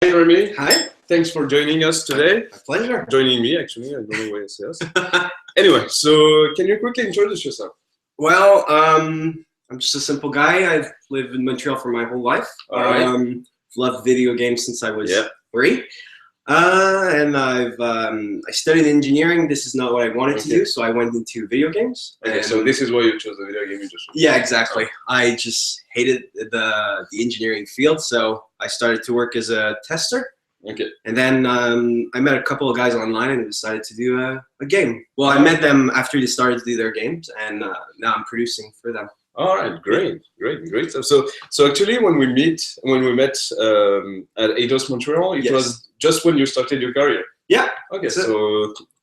Hi, Rémi. Hi, Thanks for joining us today. my pleasure. Joining me, actually. I don't know why it says. Anyway, so can you quickly introduce yourself? Well, I'm just a simple guy. I've lived in Montreal for my whole life. All right. Loved video games since I was Yeah. 3. And I studied engineering. This is not what I wanted to Okay. do, so I went into video games. Okay, And so this is why you chose the video game industry. yeah, exactly. I just hated the engineering field, so I started to work as a tester. Okay. And then I met a couple of guys online and decided to do a game. Well, I met them after they started to do their games, and now I'm producing for them. All right, great stuff. So actually, when we met at Eidos Montreal, it Yes. was just when you started your career. Yeah. Okay, That's it.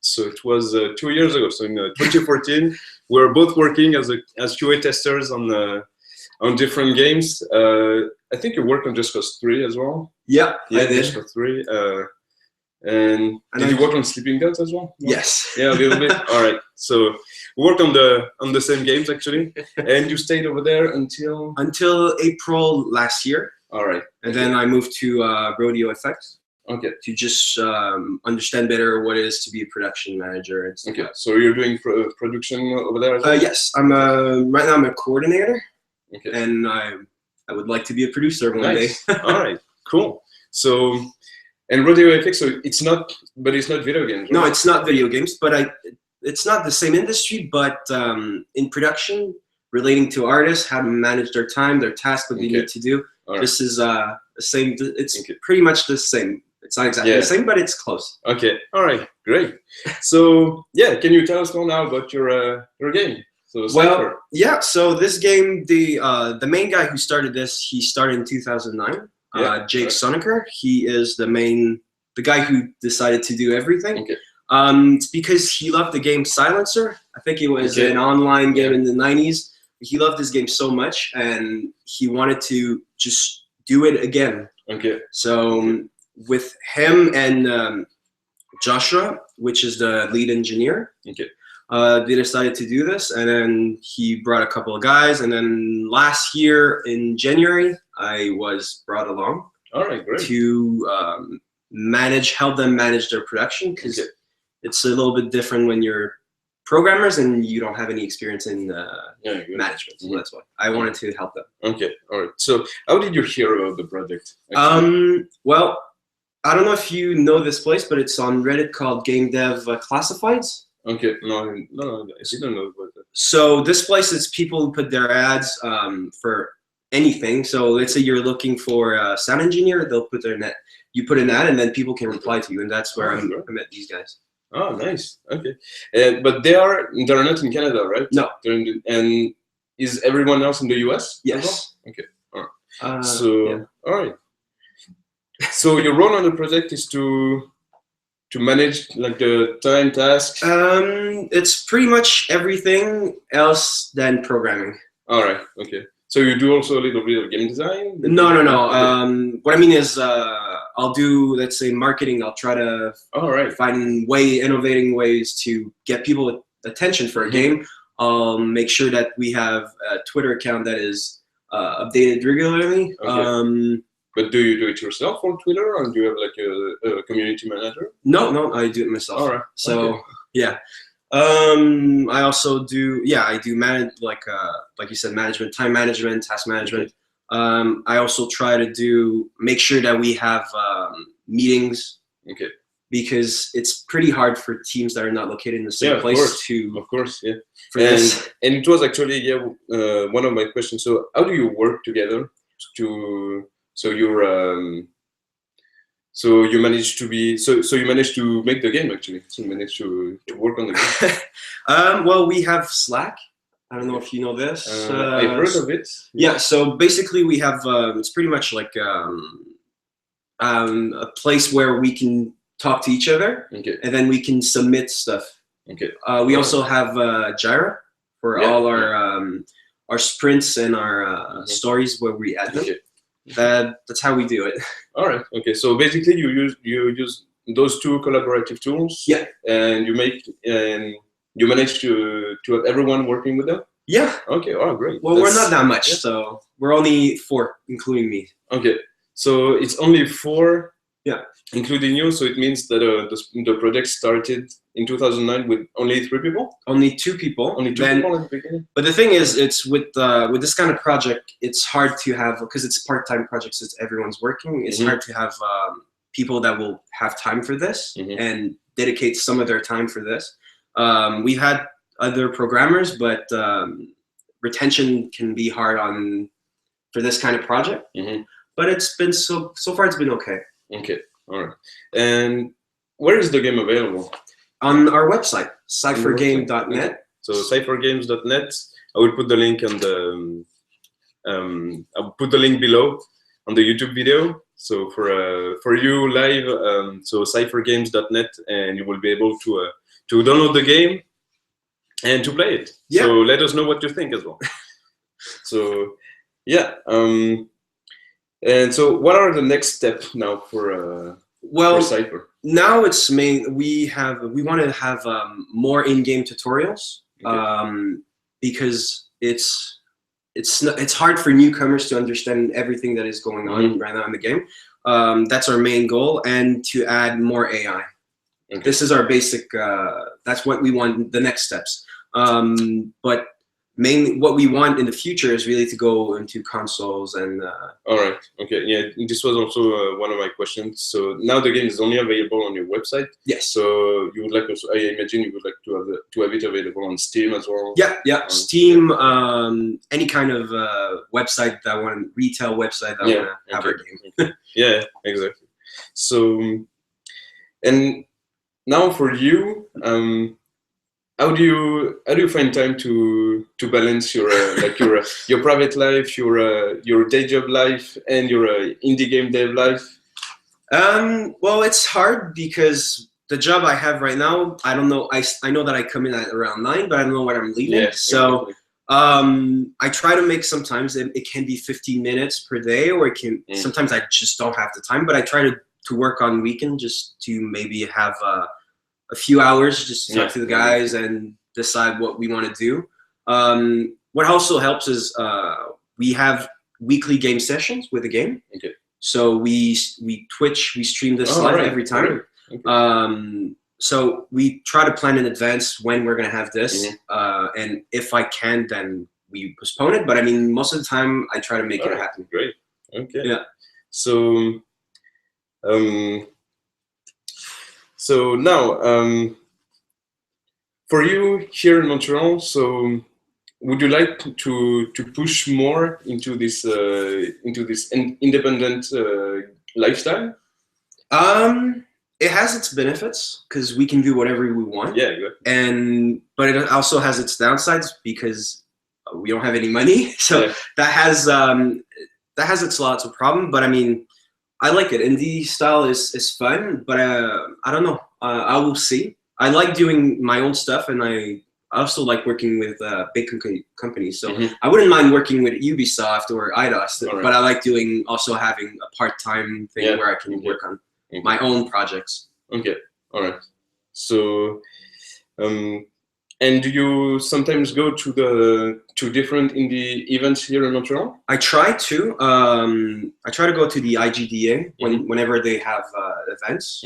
so it was 2 years ago. So in 2014, we were both working as QA testers on different games. I think you worked on Just Cause 3 as well. Yeah, Yeah, I did. Just Cause 3. And did you work on Sleeping Dogs as well? No? Yes. Yeah, a little bit. All right. So we worked on the same games actually, and you stayed over there until April last year. All right. And then I moved to Rodeo Effects. Okay. To just understand better what it is to be a production manager and stuff. Okay. So you're doing production over there as well? Yes, I'm right now I'm a coordinator. Okay. And I would like to be a producer one Nice. day. All right. Cool. So, and Rodeo FX, so it's not video games, right? No, it's not video games, but it's not the same industry, but in production, relating to artists, how to manage their time, their task, what they need to do. Right. This is the same. It's pretty much the same. It's not exactly the same, but it's close. Okay. All right. Great. So yeah, can you tell us more now about your game? So Cypher. Well, yeah. So this game, the main guy who started this, he started in 2009. Jake Soneker. He is the guy who decided to do everything. Okay. It's because he loved the game Silencer. I think it was an online game in the 90s. He loved this game so much, and he wanted to just do it again. Okay. So with him and Joshua, which is the lead engineer, they decided to do this, and then he brought a couple of guys, and then last year in January, I was brought along. All right, great. To help them manage their production, because it's a little bit different when you're programmers and you don't have any experience in management. So that's why I wanted to help them. Okay, all right. So how did you hear about the project? Well, I don't know if you know this place, but it's on Reddit called Game Dev Classifieds. Okay, no, I didn't know about that. So this place is people who put their ads for anything. So let's say you're looking for a sound engineer, they'll put their net. You put an ad, and then people can reply to you, and that's where I met these guys. Oh, nice. Okay, but they're not in Canada, right? No. And is everyone else in the US? Yes. Well? Okay. All right. All right. So your role on the project is to manage like the time tasks. It's pretty much everything else than programming. All right. Okay. So you do also a little bit of game design? No. What I mean is, I'll do, let's say, marketing. I'll try to find innovating ways to get people attention for a game. I'll make sure that we have a Twitter account that is updated regularly. Okay. But do you do it yourself on Twitter, or do you have like a community manager? No, I do it myself. All right. So yeah. I also do I do manage like you said, management, time management, task management. I also try to make sure that we have meetings. Okay. Because it's pretty hard for teams that are not located in the same place Of course, yeah. And it was actually one of my questions. So how do you work together So you managed to make the game actually. So you managed to work on the game. Well, we have Slack. I don't know if you know this. I've heard of it. Yeah. So basically, we have it's pretty much like a place where we can talk to each other, and then we can submit stuff. Okay. We also have Jira for all our sprints and our stories where we add them. That's how we do it. All right. Okay. So basically, you use those two collaborative tools. Yeah. And you manage to have everyone working with them. Yeah. Okay. Oh, great. Well, we're not that much, so we're only 4, including me. Okay. So it's only 4 Yeah. Including you, so it means that the project started in 2009 with only 3 people? Only 2 people. Only 2 people at the beginning? But the thing is, it's with this kind of project, it's hard to have, because it's part-time projects, it's everyone's working, it's hard to have people that will have time for this and dedicate some of their time for this. We've had other programmers, but retention can be hard for this kind of project. But it's been so far it's been okay. Okay, all right. And where is the game available? On our website, cyphergame.net. So cyphergames.net. I will put the link on the I'll put the link below on the YouTube video. So for you live, so cyphergames.net, and you will be able to download the game and to play it. Yeah. So let us know what you think as well. So yeah. And so, what are the next steps now for Cypher? Now it's we want to have more in-game tutorials because it's hard for newcomers to understand everything that is going on right now in the game. That's our main goal, and to add more AI. This is our basic. That's what we want. The next steps, but. Mainly, what we want in the future is really to go into consoles and. All right. Okay. Yeah. This was also one of my questions. So now the game is only available on your website. Yes. So you would like also, I imagine you would like to have it available on Steam as well. Yeah. Yeah. Steam. Any kind of website that retail website that want to have our game. Yeah. Exactly. So, and now for you. How do you find time to balance your your private life, your day job life, and your indie game dev life? Well, it's hard because the job I have right now, I don't know. I know that I come in at around 9, but I don't know when I'm leaving. Yeah, so I try to make sometimes it can be 15 minutes per day, or it can sometimes I just don't have the time. But I try to work on weekend just to maybe have a few hours just to talk to the guys and decide what we want to do. What also helps is we have weekly game sessions with the game. Okay. So we stream this live every time. Okay. So we try to plan in advance when we're gonna have this, and if I can, then we postpone it. But I mean, most of the time, I try to make it happen. Great. Okay. Yeah. So. So now, for you here in Montreal, so would you like to push more into this independent lifestyle? It has its benefits because we can do whatever we want. Yeah, good. But it also has its downsides because we don't have any money. So that has its lots of problems. But I mean, I like it. Indie style is fun, but I don't know. I will see. I like doing my own stuff, and I also like working with big companies. So I wouldn't mind working with Ubisoft or Eidos, but I like also having a part-time thing where I can work on my own projects. Okay, all right. So, and do you sometimes go to different indie events here in Montreal? I try to. I try to go to the IGDA whenever they have events.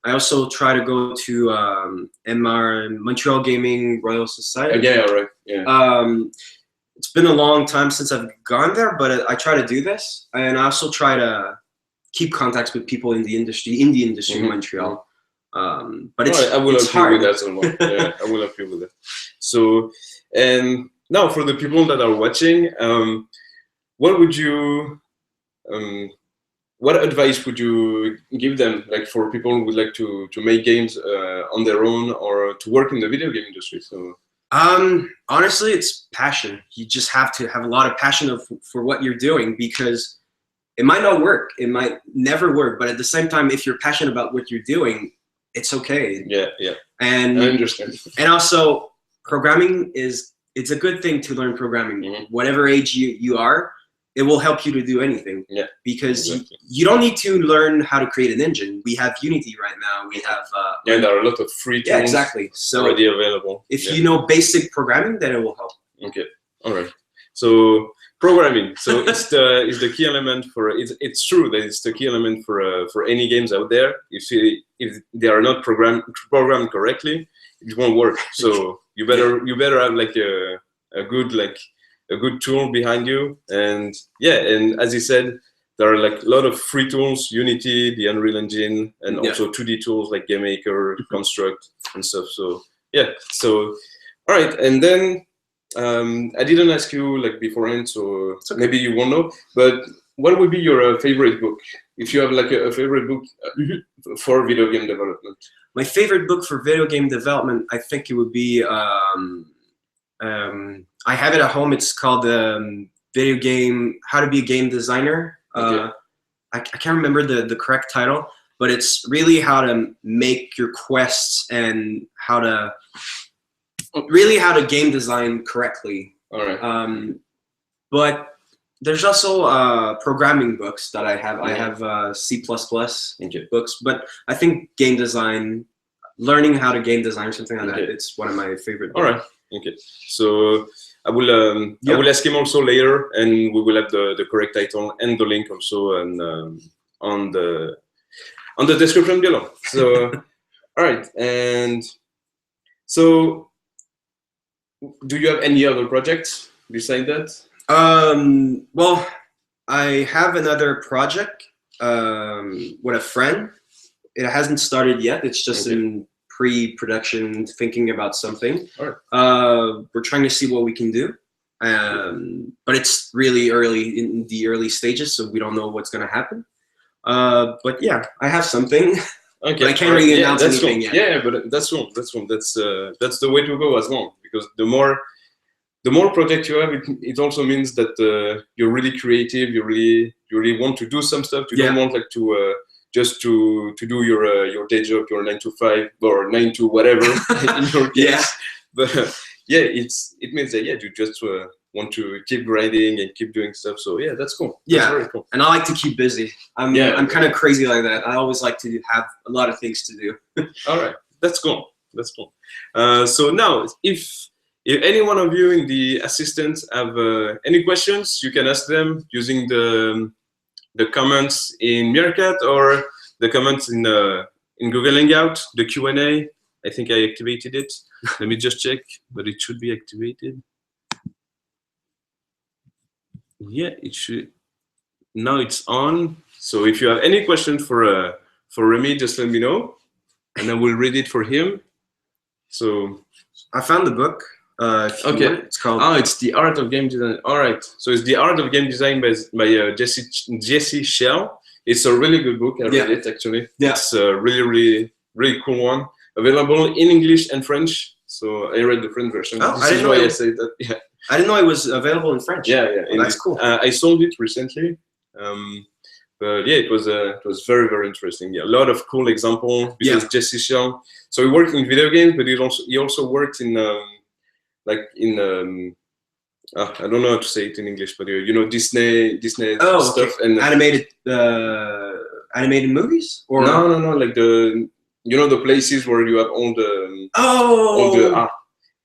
I also try to go to MR, Montreal Gaming Royal Society. Yeah, all right. Yeah. It's been a long time since I've gone there, but I try to do this, and I also try to keep contacts with people in the industry in Montreal. But I will it's help you hard. with that as well. Yeah, I will help you with that. So, and now for the people that are watching, what would you, what advice would you give them, like for people who would like to make games on their own or to work in the video game industry? So, honestly, it's passion. You just have to have a lot of passion for what you're doing, because it might not work. It might never work. But at the same time, if you're passionate about what you're doing, it's okay. Yeah, yeah. And I understand. And also, programming it's a good thing to learn programming. Whatever age you are, it will help you to do anything. Yeah. Because you don't need to learn how to create an engine. We have Unity right now. We have and there are a lot of free tools exactly. So already available. If you know basic programming, then it will help. Okay. All right. So programming. So it's the key element for it's true that it's the key element for any games out there. If they are not programmed correctly, it won't work. So you better have like a good tool behind you. And yeah, and as you said, there are like a lot of free tools, Unity, the Unreal Engine, and also 2D tools like GameMaker, Construct, and stuff. So yeah, so all right, and then I didn't ask you like beforehand, so maybe you won't know, but what would be your favorite book? If you have like a favorite book for video game development. My favorite book for video game development, I think it would be, I have it at home. It's called Video Game, How to Be a Game Designer. Okay. I can't remember the correct title, but it's really how to make your quests and how to game design correctly. All right. But there's also programming books that I have. I have C++ books, but I think game design, learning how to game design or something like that, it's one of my favorite books. All right. Okay. So I will ask him also later, and we will have the correct title and the link also on the description below. So all right. And so do you have any other projects beside that? Well, I have another project with a friend. It hasn't started yet. It's just in pre-production, thinking about something. All right. We're trying to see what we can do, but it's really early in the early stages, so we don't know what's going to happen. But yeah, I have something. Okay. But I can't really announce anything yet. Yeah, but that's cool. That's the way to go as well, because the more projects you have, it also means that you're really creative. You really want to do some stuff. You don't want like to just to do your day job, your 9 to 5 or 9 to whatever in your case. But yeah, it means that you just want to keep grinding and keep doing stuff. So yeah, that's cool. That's very cool. And I like to keep busy. I'm kind of crazy like that. I always like to have a lot of things to do. All right, that's cool. That's cool. So now, if any one of you in the assistants have any questions, you can ask them using the comments in Meerkat or the comments in Google Hangout, the Q&A. I think I activated it. Let me just check, but it should be activated. Yeah, it should. Now it's on. So if you have any questions for Rémi, just let me know, and I will read it for him. So I found the book. Okay, it's called. Oh, it's The Art of Game Design. All right, so it's The Art of Game Design by Jesse Shell. It's a really good book. I read it actually. Yeah. It's a really cool one. Available in English and French. So I read the French version. Oh, this is why I say that. Yeah. I didn't know it was available in French. Yeah. Oh, that's cool. I sold it recently. But yeah, it was very interesting. Yeah, a lot of cool examples because Jesse Shell. So he worked in video games, but he also worked in I don't know how to say it in English, but Disney stuff and animated movies or no, like the places where you have all the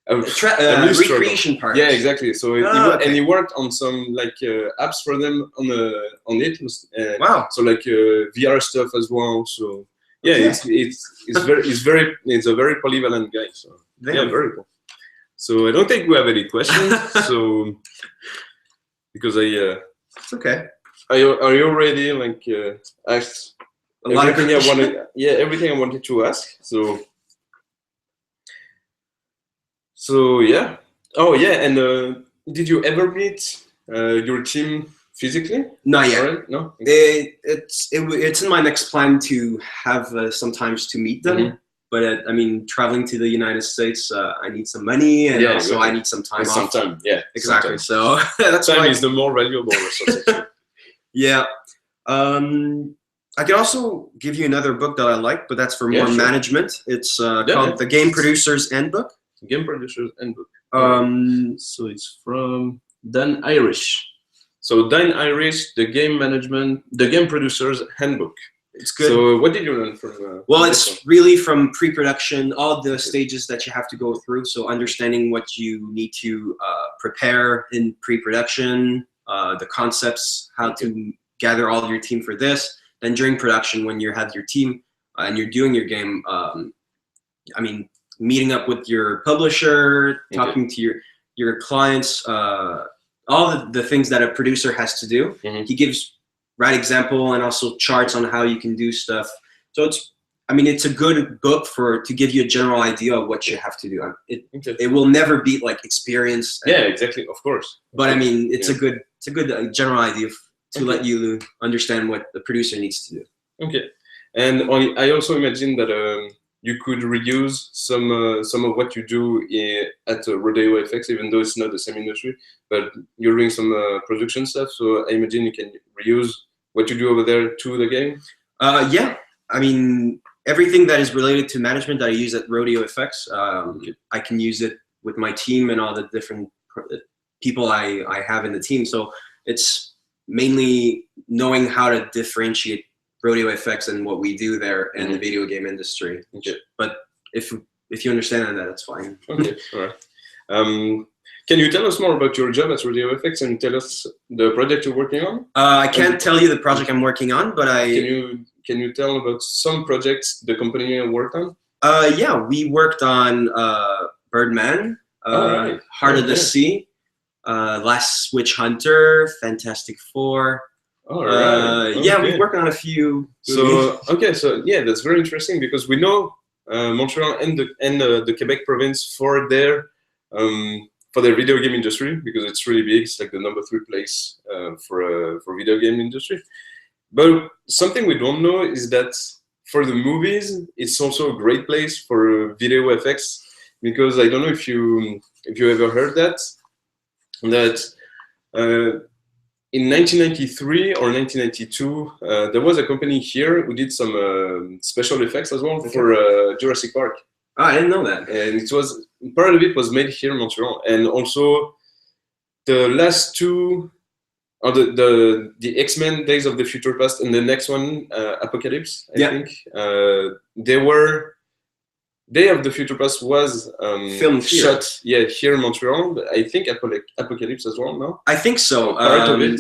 recreation parks. Yeah, exactly. So he worked on some like apps for them on it. Wow. So like VR stuff as well. So yeah, it's a very polyvalent guy. So yeah, very cool. So I don't think we have any questions. So because it's okay. Are you already like asked everything I wanted? Yeah, everything I wanted to ask. So yeah. Oh yeah, and did you ever meet your team physically? Not yet. Right? No. It's in my next plan to have sometimes to meet them. But I mean, traveling to the United States, I need some money, and also I need some time off. Exactly. So that's time is the more valuable resource. Yeah. I can also give you another book that I like, but that's for more management. It's called The Game Producer's Handbook. Game Producer's Handbook. So it's from Dan Irish. So Dan Irish, The Game Producer's Handbook. It's good. So what did you learn from? Well, it's really from pre-production, all the stages that you have to go through. So understanding what you need to prepare in pre-production, the concepts, how to gather all of your team for this. Then during production, when you have your team and you're doing your game, I mean, meeting up with your publisher, talking to your clients, all the things that a producer has to do. He gives right example and also charts on how you can do stuff. So it's a good book to give you a general idea of what you have to do. It will never beat like experience. Yeah, exactly, of course. But I mean, it's a good general idea to let you understand what the producer needs to do. Okay, and I also imagine that you could reuse some of what you do at Rodeo FX, even though it's not the same industry, but you're doing some production stuff. So I imagine you can reuse what you do over there to the game. Yeah, I mean, everything that is related to management that I use at Rodeo FX, I can use it with my team and all the different people I have in the team. So it's mainly knowing how to differentiate Rodeo FX and what we do there in the video game industry. Okay. But if you understand that, that's fine. Okay, all right. Can you tell us more about your job at Rodeo FX and tell us the project you're working on? I can't tell you the project I'm working on, but Can you tell about some projects the company worked on? Yeah, we worked on Birdman, Heart of the Sea, Last Witch Hunter, Fantastic Four. Yeah, we've worked on a few. So yeah, that's very interesting because we know Montreal and the Quebec province for their video game industry, because it's really big. It's like the #3 place for video game industry. But something we don't know is that for the movies, it's also a great place for video effects, because I don't know if you ever heard that in 1993 or 1992, there was a company here who did some special effects as well for Jurassic Park. Oh, I didn't know that. And part of it was made here in Montreal, and also the last two. The X-Men Days of the Future Past and the next one, Apocalypse, I think. Day of the Future Past was filmed shot here in Montreal, but I think Apocalypse as well, no? I think so. Part of it.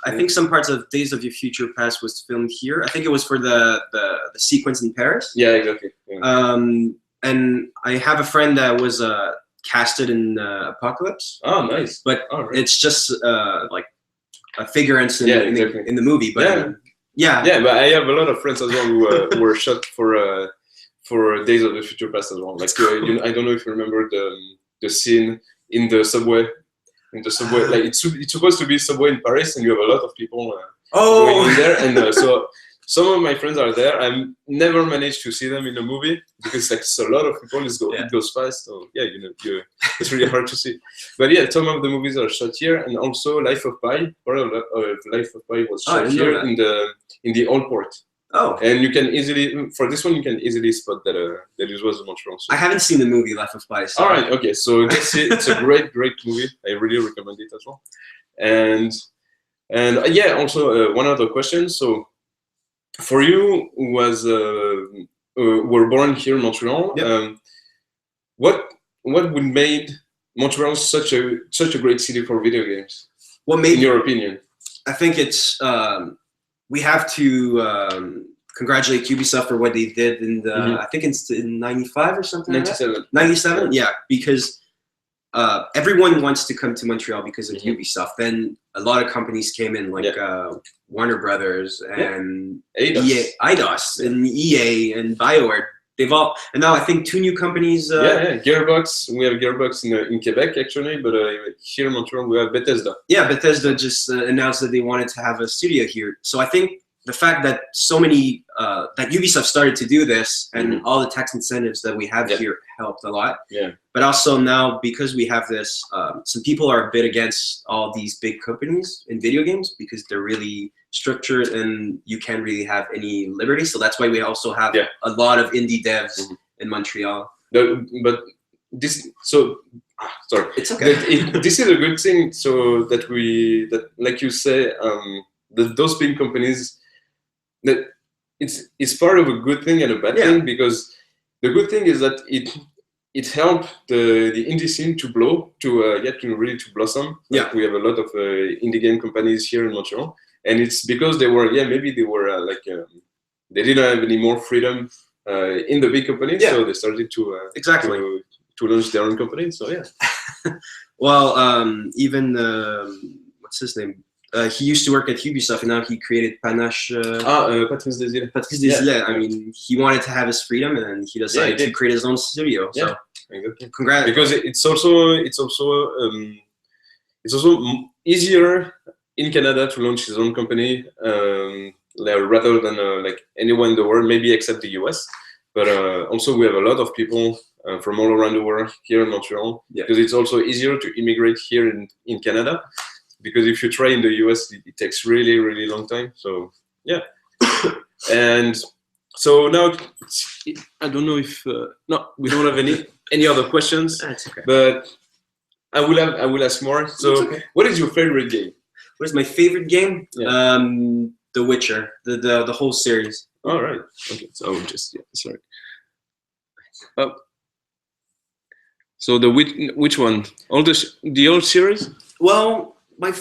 I think some parts of Days of Your Future Past was filmed here. I think it was for the sequence in Paris. Yeah, exactly. Yeah. And I have a friend that was casted in Apocalypse. Oh, nice. But it's just like a figurance in the movie. But yeah, but I have a lot of friends as well who were shot for Days of the Future Past as well. Like I don't know if you remember the scene in the subway. Like it's supposed to be subway in Paris, and you have a lot of people going in there, and so. Some of my friends are there. I've never managed to see them in a movie because like a lot of people, it goes fast. So yeah, it's really hard to see. But yeah, some of the movies are shot here, and also Life of Pi. Part of Life of Pi was shot here in the old port. Oh, and you can easily spot that it was Montreal. So. I haven't seen the movie Life of Pi. So. All right, okay, so just see it. It's a great movie. I really recommend it as well. And yeah, also one other question. So. For you, who were born here in Montreal, what would made Montreal such a great city for video games? What made, in your opinion? I think it's we have to congratulate Ubisoft for what they did in the I think it's in '95 or something. 97. 97, yeah, because everyone wants to come to Montreal because of Ubisoft. Then a lot of companies came in, like Warner Brothers and Eidos and EA and BioWare. They've all, and now I think 2 new companies. Gearbox. We have Gearbox in Quebec actually, but here in Montreal we have Bethesda. Yeah, Bethesda just announced that they wanted to have a studio here. So I think the fact that so many that Ubisoft started to do this and all the tax incentives that we have here helped a lot. Yeah. But also now, because we have this, some people are a bit against all these big companies in video games because they're really structured and you can't really have any liberty. So that's why we also have a lot of indie devs in Montreal. But this, so sorry, it's okay. This is a good thing. So that like you say, those big companies, that it's part of a good thing and a bad thing, because the good thing is that it helped the indie scene to blow, to really to blossom. Yeah, we have a lot of indie game companies here in Montreal, and it's because they were maybe they were they didn't have any more freedom in the big companies, so they started to exactly to launch their own company. So yeah. Well, even what's his name? He used to work at Ubisoft, and now he created Panache. Patrice Desilets. Patrice Desilets. I mean, he wanted to have his freedom, and he decided to create his own studio. So, exactly. Congrats! Because it's also easier in Canada to launch his own company rather than like anywhere in the world, maybe except the US. But also we have a lot of people from all around the world here in Montreal, because it's also easier to immigrate here in Canada. Because if you try in the US, it takes really, really long time. So yeah, and so now I don't know if no, we don't have any other questions. That's okay. But I will ask more. So what is your favorite game? What is my favorite game? Yeah. The Witcher, the whole series. All right. Okay. So I will just sorry. So which one? All the old series? Well, I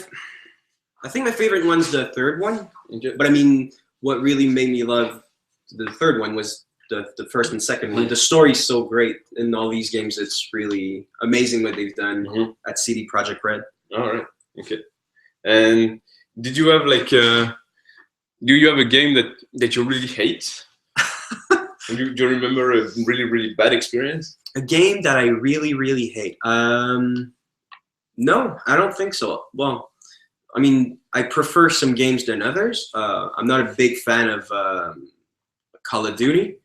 think my favorite one's the third one. Okay. But I mean, what really made me love the third one was the first and second one. The story's so great in all these games. It's really amazing what they've done at CD Projekt Red. All right. Okay. And did you have like do you have a game that you really hate? Do you remember a really, really bad experience? A game that I really, really hate. No, I don't think so. Well, I mean, I prefer some games than others. I'm not a big fan of Call of Duty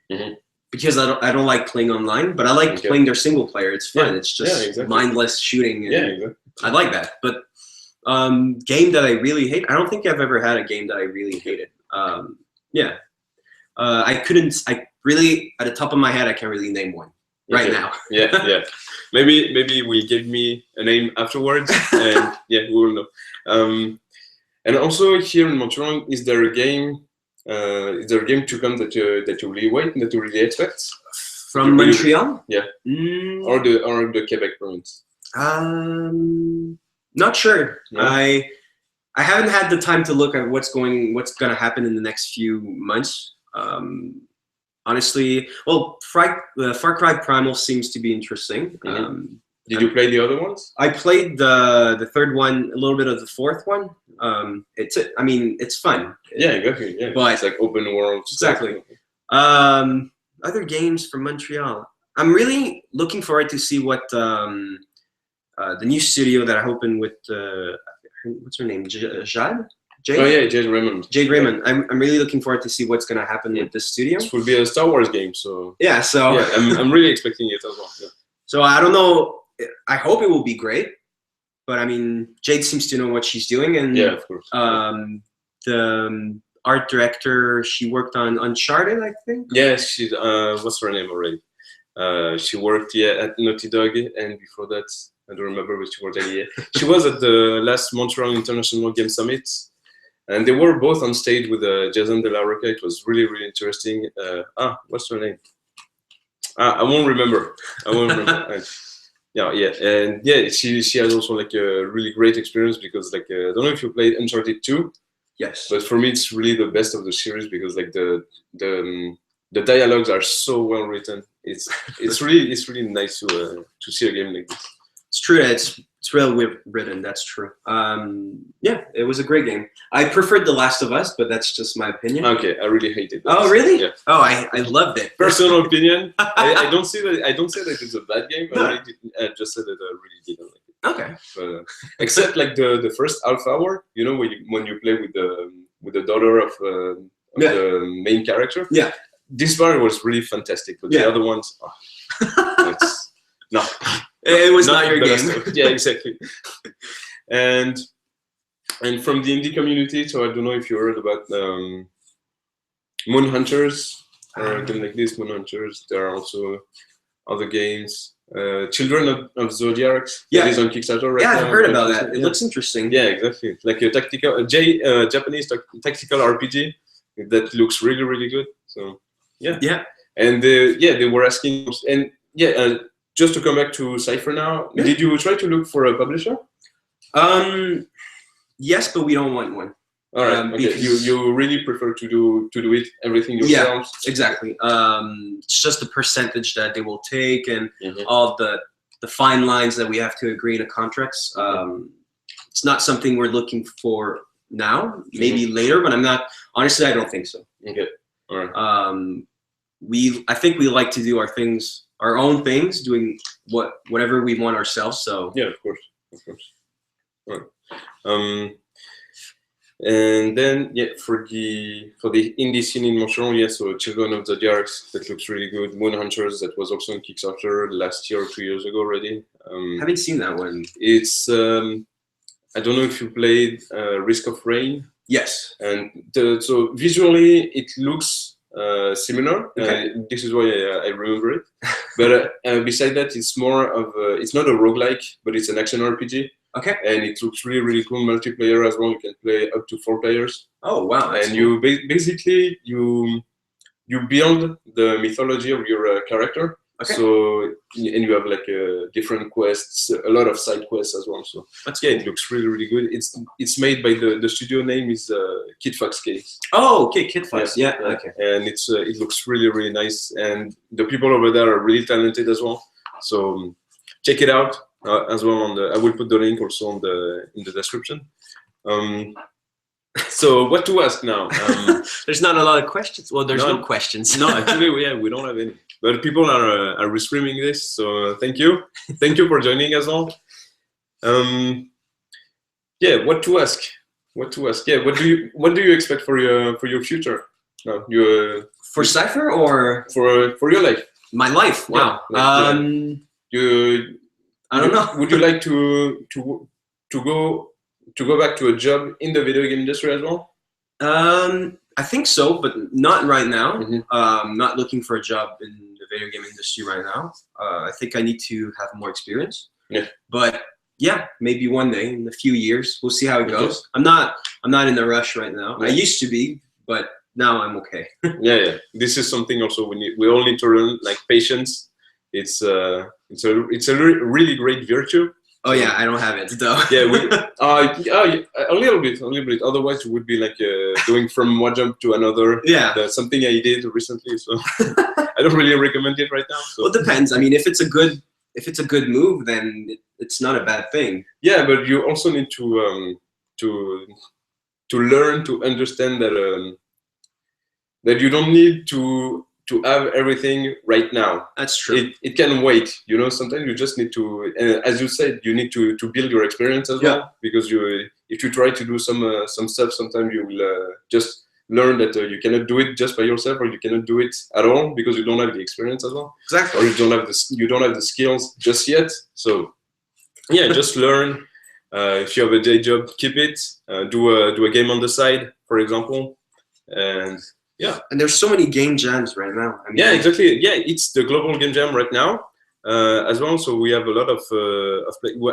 because I don't like playing online, but I like playing their single player. It's fun. It's just mindless shooting. And I like that. But game that I really hate, I don't think I've ever had a game that I really hated. I really, at the top of my head, I can't really name one right now. Yeah. Maybe will give me a name afterwards, and we will know. And also here in Montreal, is there a game to come that you really wait and that you really expect? From Montreal? Yeah. Or the Quebec province? Not sure. No? I haven't had the time to look at what's gonna happen in the next few months. Honestly, well, Far Cry Primal seems to be interesting. Did you play the other ones? I played the third one, a little bit of the fourth one. It's fun. Yeah, exactly. Yeah, but it's like open world. Exactly. Other games from Montreal. I'm really looking forward to see what the new studio that I opened with what's her name, Jade. Oh yeah, Jade Raymond. Jade Raymond. I'm really looking forward to see what's gonna happen with this studio. It will be a Star Wars game, so yeah. So yeah, I'm really expecting it as well. Yeah. So I don't know. I hope it will be great, but I mean, Jade seems to know what she's doing, and yeah, of course. The art director, she worked on Uncharted, I think. Yeah, she's what's her name already? She worked at Naughty Dog, and before that, I don't remember, but she worked at EA. She was at the last Montreal International Game Summit. And they were both on stage with Jason De La Roca. It was really, really interesting. What's her name? I won't remember. And she has also like a really great experience because like I don't know if you played Uncharted 2. Yes. But for me, it's really the best of the series because like the dialogues are so well written. It's really nice to see a game like this. It's true. It's real written. That's true. It was a great game. I preferred The Last of Us, but that's just my opinion. Okay, I really hated it. Oh, really? Yeah. Oh, I loved it. Personal opinion. I don't say that it's a bad game. No. I just said that I really didn't like it. Okay. But, except like the first half hour, you know, when you play with the daughter of the main character. Yeah. This part was really fantastic, but the other ones, no. It was not your game. Yeah, exactly. And from the indie community, so I don't know if you heard about Moon Hunters or a game like this, Moon Hunters. There are also other games. Children of Zodiac. Yeah, that is on Kickstarter right now. Yeah, I've heard about that. It looks interesting. Yeah, exactly. Like a Japanese tactical RPG that looks really, really good. So yeah. Yeah. And they were asking, and just to come back to Cypher now, Yeah. did you try to look for a publisher? Yes, but we don't want one. All right. Okay. You really prefer to do it everything yourselves? Yeah, exactly. It's just the percentage that they will take and all the fine lines that we have to agree to contracts. It's not something we're looking for now. Maybe later, but I'm not. Honestly, I don't think so. Okay. All right. I think we like to do our own things, doing whatever we want ourselves. So yeah, of course. All right. And then for the indie scene in Montreal, so Children of the Zodiacs, that looks really good. Moon Hunters, that was also on Kickstarter last year or 2 years ago already. Haven't seen that one. It's I don't know if you played Risk of Rain. Yes. And so visually it looks similar. Okay. This is why I remember it. But beside that, it's more of it's not a roguelike, but it's an action RPG. Okay. And it looks really, really cool multiplayer as well. You can play up to 4 players. Oh wow! And you basically you build the mythology of your character. Okay. So and you have like different quests, a lot of side quests as well. So that's cool. It looks really, really good. It's made by the studio name is Kid Fox Games. Oh, okay, Kid Fox. Yeah. Okay. And it looks really, really nice. And the people over there are really talented as well. So check it out. As well I will put the link also in the description. So what to ask now? There's not a lot of questions. Well, there's no questions. No, actually, we don't have any. But people are restreaming this, so thank you for joining as well. What to ask? Yeah, what do you expect for your future? For Cypher or for your life? My life. Wow. I don't know. Would you like to go back to a job in the video game industry as well? I think so, but not right now. Not looking for a job in the video game industry right now. I think I need to have more experience. Yeah. But yeah, maybe one day in a few years, we'll see how it goes. I'm not in a rush right now. I used to be, but now I'm okay. yeah. This is something also we all need to learn, like patience. It's a really great virtue. Oh yeah, I don't have it though. A little bit. Otherwise, it would be like going from one jump to another. Yeah, that's something I did recently, so I don't really recommend it right now. So. Well, it depends. I mean, if it's a good move, then it's not a bad thing. Yeah, but you also need to learn to understand that you don't need to have everything right now. That's true. It can wait. Sometimes you just need to, as you said, you need to build your experience as well. Because if you try to do some stuff, sometimes you will just learn that you cannot do it just by yourself, or you cannot do it at all because you don't have the experience as well. Exactly. Or you don't have the skills just yet. So yeah, just learn. If you have a day job, keep it. Do a game on the side, for example, and. Yeah, and there's so many game jams right now. I mean, yeah, exactly. Yeah, it's the global game jam right now as well. So we have a lot of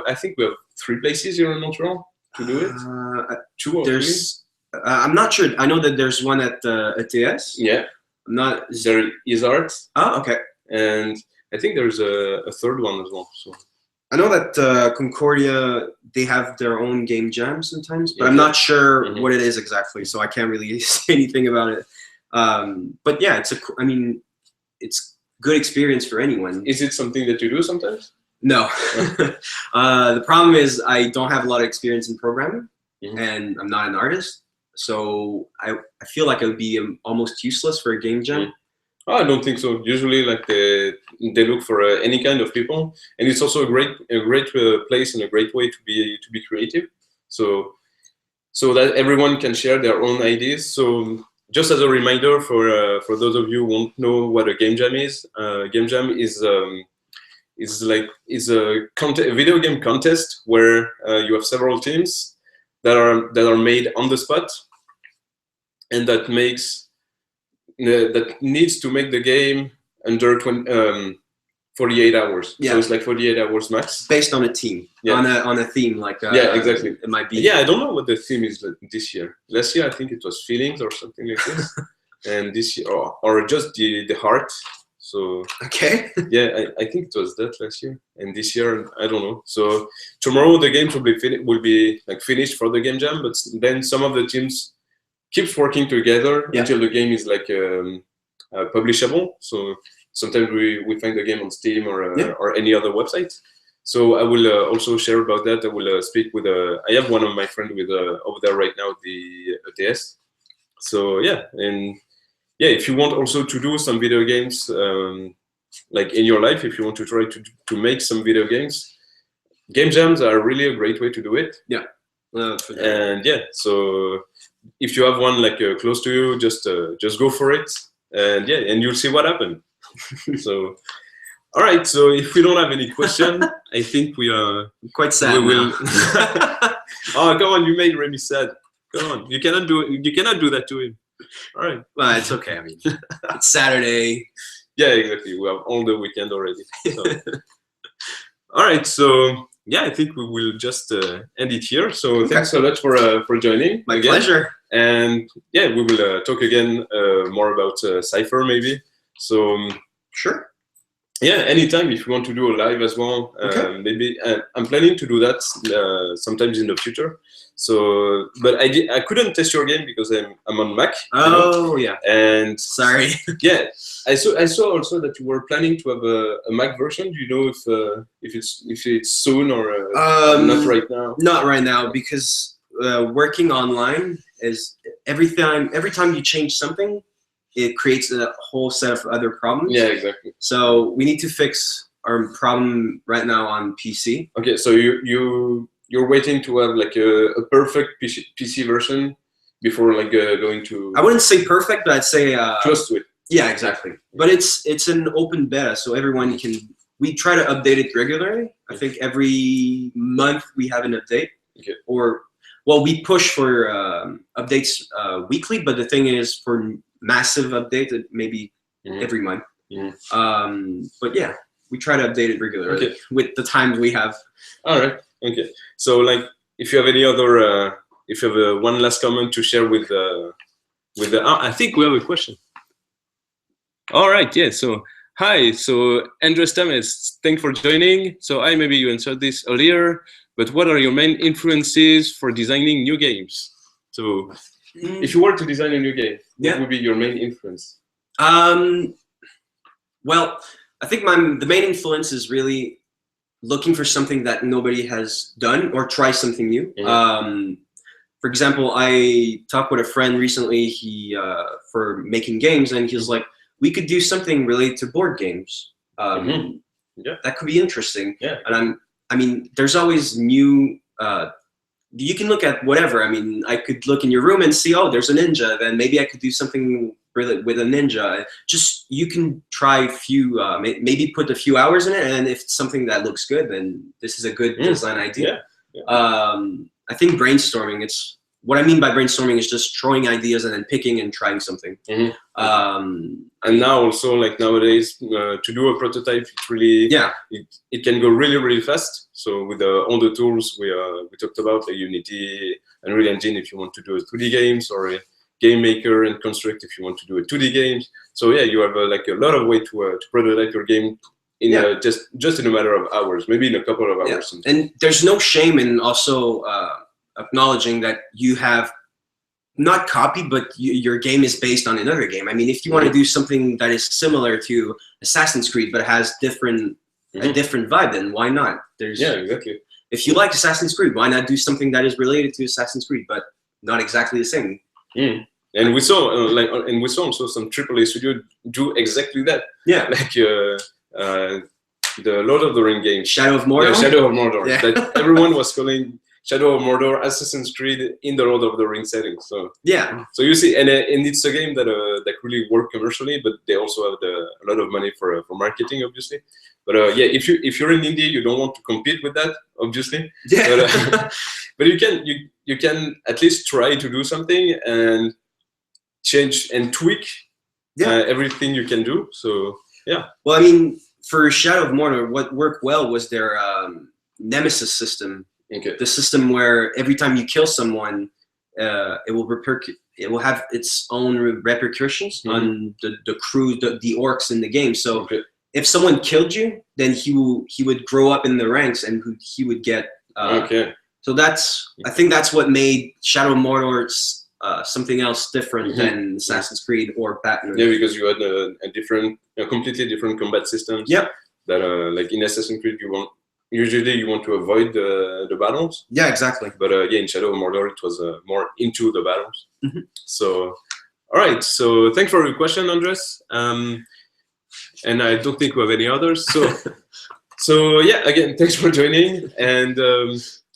I think we have 3 places here in Montreal to do it. 2 or 3. I'm not sure. I know that there's one at ETS. Yeah. There is art. Oh, okay. And I think there's a 3rd one as well. So I know that Concordia, they have their own game jam sometimes, but I'm not sure what it is exactly. So I can't really say anything about it. But yeah, it's good experience for anyone. Is it something that you do sometimes? No. The problem is I don't have a lot of experience in programming, and I'm not an artist. So I feel like it would be almost useless for a game jam. Oh, I don't think so. Usually, like they look for any kind of people, and it's also a great place and a great way to be creative. So that everyone can share their own ideas. So just as a reminder for those of you who won't know what a game jam is, game jam is a video game contest where you have several teams that are made on the spot, and that needs to make the game under 48 hours. Yeah. So it's like 48 hours max. Based on a team. Yeah. On a theme, like yeah, exactly. It might be. Yeah, I don't know what the theme is this year. Last year I think it was feelings or something like this, and this year or just the heart. So okay. yeah, I think it was that last year, and this year I don't know. So tomorrow the games will be like finished for the game jam, but then some of the teams keeps working together until the game is like publishable. So sometimes we find the game on Steam or any other website. So I will also share about that. I will speak with I have one of my friends with over there right now, the ETS. So yeah, and yeah, if you want also to do some video games, like in your life, if you want to try to make some video games, game jams are really a great way to do it. Yeah. And yeah, so if you have one like close to you, just go for it, and yeah, and you'll see what happens. So. All right, so if we don't have any question, I think we are quite sad. We will. Oh, come on! You made Rémi sad. Come on, you cannot do it. You cannot do that to him. All right. Well, it's okay. I mean, it's Saturday. Yeah, exactly. We have all the weekend already. So. All right, so yeah, I think we will just end it here. So thanks so much for joining. My pleasure. And yeah, we will talk again more about Cypher maybe. So sure. Yeah, anytime if you want to do a live as well. Maybe I'm planning to do that sometimes in the future. So, but I couldn't test your game because I'm on Mac. Oh yeah. And sorry. Yeah, I saw also that you were planning to have a Mac version. Do you know if it's soon or not right now? Not right now, because working online is every time you change something, it creates a whole set of other problems. Yeah, exactly. So we need to fix our problem right now on PC. Okay, so you're waiting to have like a perfect PC version before like going to. I wouldn't say perfect, but I'd say close to it. Yeah, exactly. But it's an open beta, so everyone can. We try to update it regularly. I think every month we have an update. Okay. Or well, we push for updates weekly, but the thing is for massive update maybe every month. But yeah, we try to update it regularly with the time we have. All right. Okay. So like, if you have any other, if you have one last comment to share with the, I think we have a question. All right. Yeah. So hi. So Andres Tames, thanks for joining. So maybe you answered this earlier, but what are your main influences for designing new games? So. If you were to design a new game, what would be your main influence? Well, I think the main influence is really looking for something that nobody has done or try something new. For example, I talked with a friend recently. For making games, and he was like, "We could do something related to board games. That could be interesting." Yeah. And I mean, there's always new. You can look at whatever. I mean, I could look in your room and see, oh, there's a ninja. Then maybe I could do something with a ninja. Just you can try maybe put a few hours in it, and if it's something that looks good, then this is a good design idea. I think brainstorming. It's what I mean by brainstorming is just throwing ideas and then picking and trying something. And now also like nowadays to do a prototype, it's really it can go really fast. So with all the tools we talked about, like Unity, Unreal Engine, if you want to do a 3D games, or a Game Maker and Construct if you want to do a 2D games. So yeah, you have like a lot of way to prototype your game in just in a matter of hours, maybe in a couple of hours. And there's no shame in also acknowledging that you have not copied, but your game is based on another game. I mean, if you want to do something that is similar to Assassin's Creed but has a different vibe, then why not? Exactly. If you like Assassin's Creed, why not do something that is related to Assassin's Creed but not exactly the same? And we saw also some AAA studio do exactly that. Yeah, like the Lord of the Rings game, Shadow of Mordor. Yeah, Shadow of Mordor. Yeah. That everyone was calling Shadow of Mordor Assassin's Creed in the Lord of the Rings setting. So yeah. So you see, and it's a game that really worked commercially, but they also have a lot of money for marketing, obviously. But yeah, if you're in indie, you don't want to compete with that, obviously. Yeah. But you can at least try to do something and change and tweak everything you can do. So yeah. Well, I mean, for Shadow of Mordor, what worked well was their Nemesis system. Okay. The system where every time you kill someone, it will it will have its own repercussions on the crew, the orcs in the game. So if someone killed you, then he would grow up in the ranks and he would get. So I think that's what made Shadow of Mordor something else different than Assassin's Creed or Batman. Yeah, because you had a completely different combat systems. Yep. That like in Assassin's Creed usually you want to avoid the battles. Yeah, exactly. But yeah, in Shadow of Mordor it was more into the battles. So, all right. So thanks for your question, Andres. And I don't think we have any others. So, so yeah, again, thanks for joining. And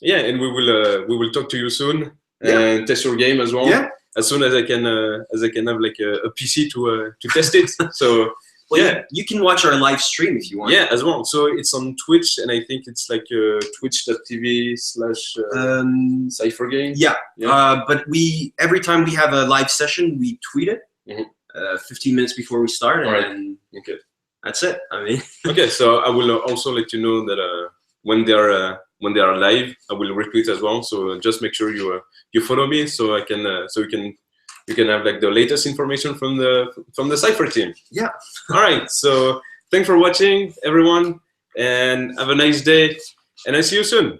yeah, and we will talk to you soon and test your game as well. Yeah. As soon as I can have like a PC to test it. So. Well, yeah, you can watch our live stream if you want. Yeah, as well. So it's on Twitch, and I think it's like twitch.tv/Cypher Games. Yeah, but every time we have a live session, we tweet it 15 minutes before we start, and that's it. I mean, okay. So I will also let you know that when they are live, I will retweet as well. So just make sure you follow me, so I can you can have like the latest information from the Cypher team. Yeah. All right. So thanks for watching, everyone, and have a nice day. And I see you soon.